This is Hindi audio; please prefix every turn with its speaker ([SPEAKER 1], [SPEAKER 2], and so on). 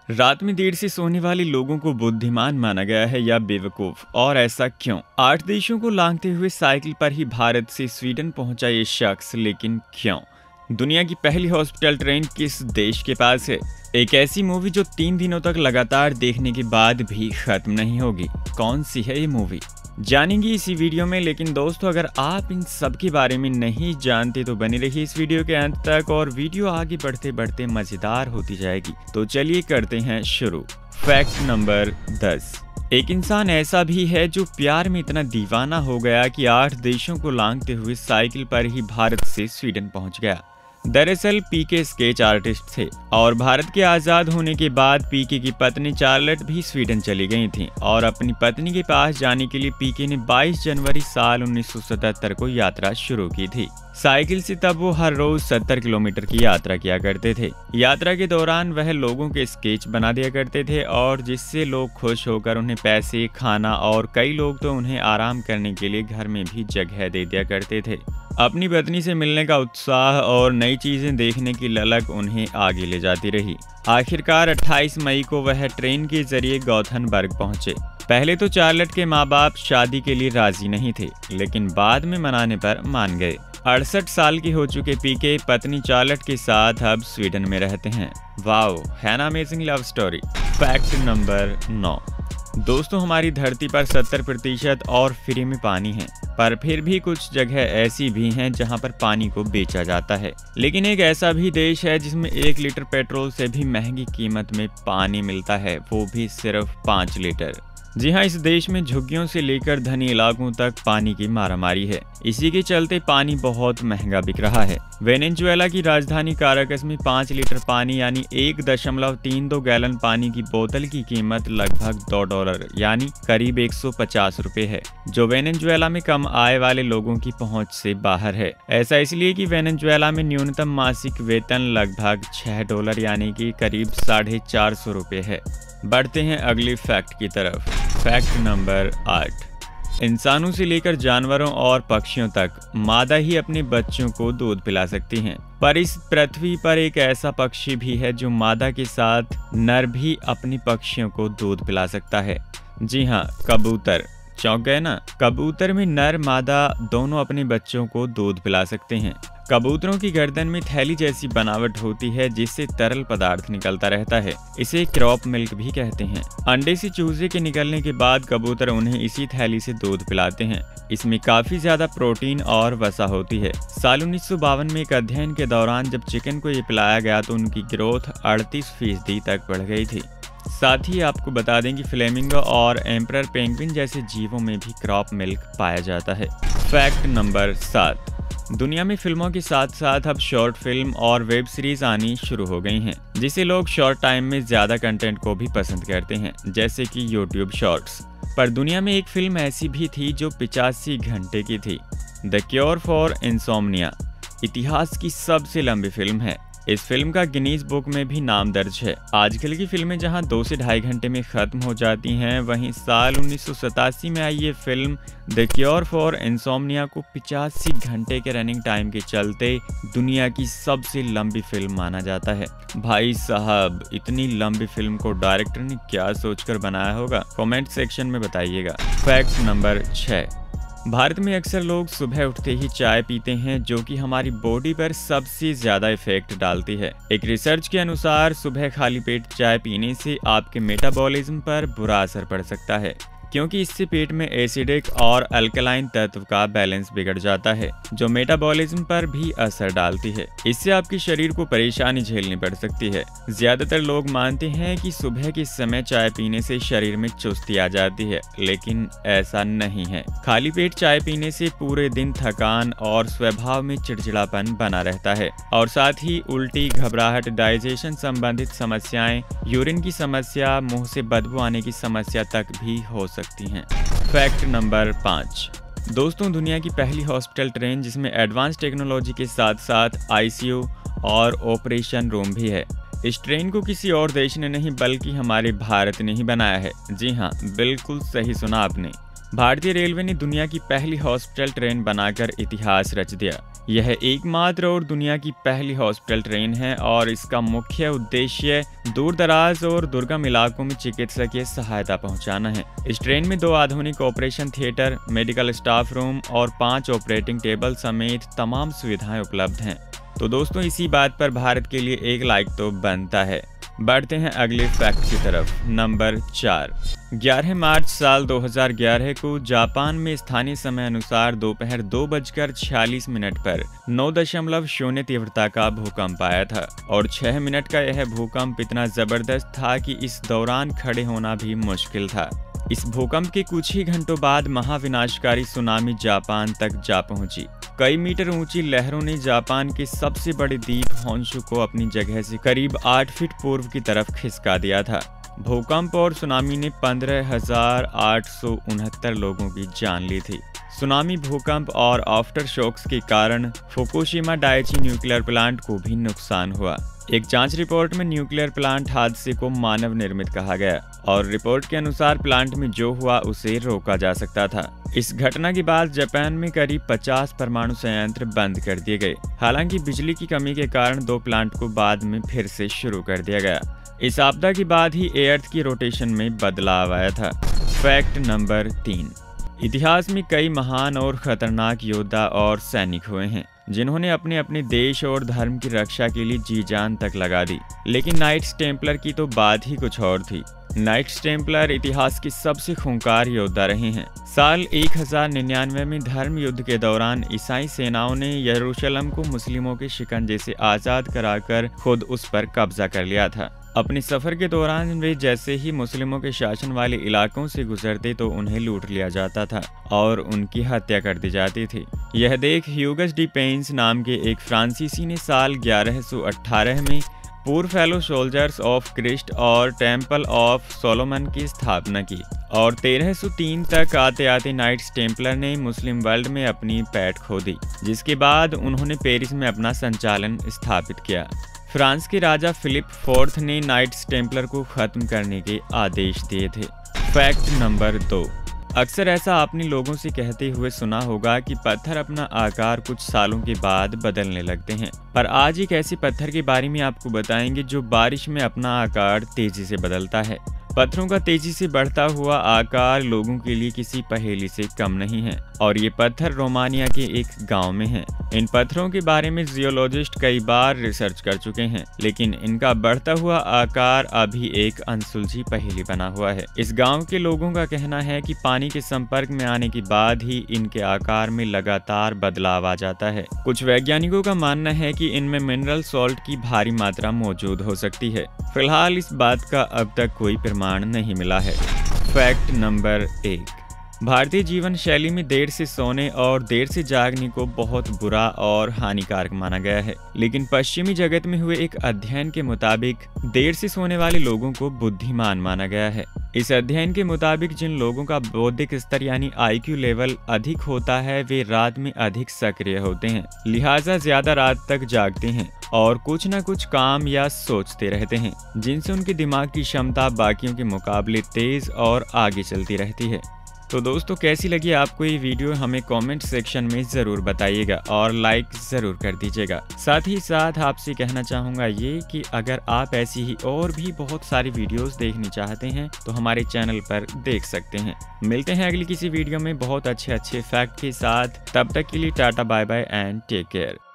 [SPEAKER 1] रात में देर से सोने वाले लोगों को बुद्धिमान माना गया है या बेवकूफ, और ऐसा क्यों? 8 देशों को लांघते हुए साइकिल पर ही भारत से स्वीडन पहुंचा ये शख्स, लेकिन क्यों? दुनिया की पहली हॉस्पिटल ट्रेन किस देश के पास है? एक ऐसी मूवी जो 3 दिनों तक लगातार देखने के बाद भी खत्म नहीं होगी। कौन सी है ये मूवी, जानेंगे इसी वीडियो में। लेकिन दोस्तों, अगर आप इन सब के बारे में नहीं जानते तो बने रहिए इस वीडियो के अंत तक, और वीडियो आगे बढ़ते बढ़ते मजेदार होती जाएगी। तो चलिए करते हैं शुरू। Fact number 10। एक इंसान ऐसा भी है जो प्यार में इतना दीवाना हो गया कि 8 देशों को लांघते हुए साइकिल पर ही भारत से स्वीडन पहुंच गया। दरअसल पीके स्केच आर्टिस्ट थे, और भारत के आज़ाद होने के बाद पीके की पत्नी चार्लेट भी स्वीडन चली गई थी, और अपनी पत्नी के पास जाने के लिए पीके ने 22 जनवरी साल 1977 को यात्रा शुरू की थी। साइकिल से तब वो हर रोज 70 किलोमीटर की यात्रा किया करते थे। यात्रा के दौरान वह लोगों के स्केच बना दिया करते थे, और जिससे लोग खुश होकर उन्हें पैसे, खाना और कई लोग तो उन्हें आराम करने के लिए घर में भी जगह दे दिया करते थे। अपनी पत्नी से मिलने का उत्साह और नई चीजें देखने की ललक उन्हें आगे ले जाती रही। आखिरकार 28 मई को वह ट्रेन के जरिए गॉथनबर्ग पहुंचे। पहले तो चार्लेट के माँ बाप शादी के लिए राजी नहीं थे, लेकिन बाद में मनाने पर मान गए। 68 साल के हो चुके पीके पत्नी चार्लेट के साथ अब स्वीडन में रहते हैं। वाओ, है ना amazing love story. Fact number 9। दोस्तों, हमारी धरती पर 70% और फ्री में पानी है, पर फिर भी कुछ जगह ऐसी भी हैं जहां पर पानी को बेचा जाता है। लेकिन एक ऐसा भी देश है जिसमें 1 लीटर पेट्रोल से भी महंगी कीमत में पानी मिलता है, वो भी सिर्फ 5 लीटर। जी हाँ, इस देश में झुग्गियों से लेकर धनी इलाकों तक पानी की मारामारी है। इसी के चलते पानी बहुत महंगा बिक रहा है। वेनेजुएला की राजधानी काराकस में 5 लीटर पानी यानी 1.32 गैलन पानी की बोतल की कीमत लगभग $2 यानी करीब 150 रुपए है, जो वेनेजुएला में कम आय वाले लोगों की पहुंच से बाहर है। ऐसा इसलिए कि वेनेजुएला में न्यूनतम मासिक वेतन लगभग $6 यानी कि करीब 450 रुपए है। बढ़ते हैं अगली फैक्ट की तरफ। Fact number 8। इंसानों से लेकर जानवरों और पक्षियों तक मादा ही अपने बच्चों को दूध पिला सकती हैं, पर इस पृथ्वी पर एक ऐसा पक्षी भी है जो मादा के साथ नर भी अपनी पक्षियों को दूध पिला सकता है। जी हाँ, कबूतर। चौंक गए ना? कबूतर में नर मादा दोनों अपने बच्चों को दूध पिला सकते हैं। कबूतरों की गर्दन में थैली जैसी बनावट होती है जिससे तरल पदार्थ निकलता रहता है। इसे क्रॉप मिल्क भी कहते हैं। अंडे से चूजे के निकलने के बाद कबूतर उन्हें इसी थैली से दूध पिलाते हैं। इसमें काफी ज्यादा प्रोटीन और वसा होती है। साल 1952 में एक अध्ययन के दौरान जब चिकन को ये पिलाया गया तो उनकी ग्रोथ 38% तक बढ़ गई थी। साथ ही आपको बता दें कि फ्लेमिंगो और एम्परर पेंगुइन जैसे जीवों में भी क्रॉप मिल्क पाया जाता है। Fact number 7। दुनिया में फिल्मों के साथ साथ अब शॉर्ट फिल्म और वेब सीरीज आनी शुरू हो गई हैं, जिसे लोग शॉर्ट टाइम में ज्यादा कंटेंट को भी पसंद करते हैं, जैसे कि यूट्यूब शॉर्ट्स। पर दुनिया में एक फिल्म ऐसी भी थी जो 85 घंटे की थी। द क्योर फॉर इंसोम्निया इतिहास की सबसे लंबी फिल्म है। इस फिल्म का गिनीज बुक में भी नाम दर्ज है। आजकल की फिल्में जहां 2 से ढाई घंटे में खत्म हो जाती हैं, वहीं साल 1987 में आई ये film the cure for insomnia को 85 घंटे के रनिंग टाइम के चलते दुनिया की सबसे लंबी फिल्म माना जाता है। भाई साहब, इतनी लंबी फिल्म को डायरेक्टर ने क्या सोचकर बनाया होगा? कमेंट सेक्शन में बताइएगा। Fact number 6। भारत में अक्सर लोग सुबह उठते ही चाय पीते हैं, जो कि हमारी बॉडी पर सबसे ज्यादा इफेक्ट डालती है। एक रिसर्च के अनुसार सुबह खाली पेट चाय पीने से आपके मेटाबॉलिज्म पर बुरा असर पड़ सकता है, क्योंकि इससे पेट में एसिडिक और अल्कलाइन तत्व का बैलेंस बिगड़ जाता है, जो मेटाबॉलिज्म पर भी असर डालती है। इससे आपके शरीर को परेशानी झेलनी पड़ सकती है। ज्यादातर लोग मानते हैं कि सुबह के समय चाय पीने से शरीर में चुस्ती आ जाती है, लेकिन ऐसा नहीं है। खाली पेट चाय पीने से पूरे दिन थकान और स्वभाव में चिड़चिड़ापन बना रहता है, और साथ ही उल्टी, घबराहट, डाइजेशन संबंधित समस्याएं, यूरिन की समस्या, मुंह से बदबू आने की समस्या तक भी हो सकती हैं। Fact number 5। दोस्तों, दुनिया की पहली हॉस्पिटल ट्रेन जिसमें एडवांस टेक्नोलॉजी के साथ साथ आईसीयू और ऑपरेशन रूम भी है। इस ट्रेन को किसी और देश ने नहीं बल्कि हमारे भारत ने ही बनाया है। जी हाँ, बिल्कुल सही सुना आपने। भारतीय रेलवे ने दुनिया की पहली हॉस्पिटल ट्रेन बनाकर इतिहास रच दिया। यह एकमात्र और दुनिया की पहली हॉस्पिटल ट्रेन है और इसका मुख्य उद्देश्य दूर-दराज और दुर्गम इलाकों में चिकित्सकीय सहायता पहुंचाना है। इस ट्रेन में 2 आधुनिक operation theatre, medical staff room और 5 ऑपरेटिंग टेबल समेत तमाम सुविधाएं उपलब्ध हैं। तो दोस्तों, इसी बात पर भारत के लिए एक लाइक तो बनता है। बढ़ते हैं अगले फैक्ट की तरफ। नंबर 4। 11 मार्च साल 2011 को जापान में स्थानीय समय अनुसार दोपहर 2:46 पर 9.0 तीव्रता का भूकंप आया था और 6 मिनट का यह भूकंप इतना जबरदस्त था कि इस दौरान खड़े होना भी मुश्किल था। इस भूकंप के कुछ ही घंटों बाद महाविनाशकारी सुनामी जापान तक जा पहुंची। कई मीटर ऊंची लहरों ने जापान के सबसे बड़े द्वीप होन्शु को अपनी जगह से करीब 8 फीट पूर्व की तरफ खिसका दिया था। भूकंप और सुनामी ने 15,869 लोगों की जान ली थी। सुनामी, भूकंप और आफ्टर शॉक्स के कारण फुकुशिमा डाइची न्यूक्लियर प्लांट को भी नुकसान हुआ। एक जांच रिपोर्ट में न्यूक्लियर प्लांट हादसे को मानव निर्मित कहा गया और रिपोर्ट के अनुसार प्लांट में जो हुआ उसे रोका जा सकता था। इस घटना के बाद जापान में करीब 50 परमाणु संयंत्र बंद कर दिए गए। हालांकि बिजली की कमी के कारण 2 प्लांट को बाद में फिर से शुरू कर दिया गया। इस आपदा के बाद ही अर्थ की रोटेशन में बदलाव आया था। Fact number 3। इतिहास में कई महान और खतरनाक योद्धा और सैनिक हुए हैं जिन्होंने अपने अपने देश और धर्म की रक्षा के लिए जी जान तक लगा दी। लेकिन नाइट्स टेम्पलर की तो बात ही कुछ और थी। नाइट्स टेम्पलर इतिहास के सबसे खूंखार योद्धा रहे हैं। साल 1099 में धर्म युद्ध के दौरान ईसाई सेनाओं ने यरूशलेम को मुस्लिमों के शिकंजे से आज़ाद कराकर खुद उस पर कब्जा कर लिया था। अपने सफर के दौरान वे जैसे ही मुस्लिमों के शासन वाले इलाकों से गुजरते तो उन्हें लूट लिया जाता था और उनकी हत्या कर दी जाती थी। यह देख ह्यूगस डी पेंस नाम के एक फ्रांसीसी ने साल 1118 में पूर फेलो सोल्जर्स ऑफ क्रिस्ट और टेम्पल ऑफ सोलोमन की स्थापना की और 1303 तक आते आते नाइट्स टेम्पलर ने मुस्लिम वर्ल्ड में अपनी पैठ खो दी, जिसके बाद उन्होंने पेरिस में अपना संचालन स्थापित किया। फ्रांस के राजा फिलिप IV ने नाइट्स टेम्पलर को खत्म करने के आदेश दिए थे। Fact number 2। अक्सर ऐसा आपने लोगों से कहते हुए सुना होगा कि पत्थर अपना आकार कुछ सालों के बाद बदलने लगते हैं, पर आज एक ऐसे पत्थर के बारे में आपको बताएंगे जो बारिश में अपना आकार तेजी से बदलता है। पत्थरों का तेजी से बढ़ता हुआ आकार लोगों के लिए किसी पहेली से कम नहीं है और ये पत्थर रोमानिया के एक गांव में हैं। इन पत्थरों के बारे में जियोलॉजिस्ट कई बार रिसर्च कर चुके हैं, लेकिन इनका बढ़ता हुआ आकार अभी एक अनसुलझी पहेली बना हुआ है। इस गांव के लोगों का कहना है कि पानी के संपर्क में आने के बाद ही इनके आकार में लगातार बदलाव आ जाता है। कुछ वैज्ञानिकों का मानना है कि इनमें मिनरल सॉल्ट की भारी मात्रा मौजूद हो सकती है। फिलहाल इस बात का अब तक कोई प्रमाण नहीं मिला है। Fact number 1। भारतीय जीवन शैली में देर से सोने और देर से जागने को बहुत बुरा और हानिकारक माना गया है, लेकिन पश्चिमी जगत में हुए एक अध्ययन के मुताबिक देर से सोने वाले लोगों को बुद्धिमान माना गया है। इस अध्ययन के मुताबिक जिन लोगों का बौद्धिक स्तर यानी IQ लेवल अधिक होता है वे रात में अधिक सक्रिय होते हैं, लिहाजा ज्यादा रात तक जागते हैं और कुछ न कुछ काम या सोचते रहते हैं, जिनसे उनके दिमाग की क्षमता बाकियों के मुकाबले तेज और आगे चलती रहती है। तो दोस्तों, कैसी लगी आपको ये वीडियो हमें कमेंट सेक्शन में ज़रूर बताइएगा और लाइक ज़रूर कर दीजिएगा। साथ ही साथ आपसे कहना चाहूँगा ये कि अगर आप ऐसी ही और भी बहुत सारी वीडियोस देखनी चाहते हैं तो हमारे चैनल पर देख सकते हैं। मिलते हैं अगली किसी वीडियो में बहुत अच्छे फैक्ट के साथ। तब तक के लिए tata bye bye and take care.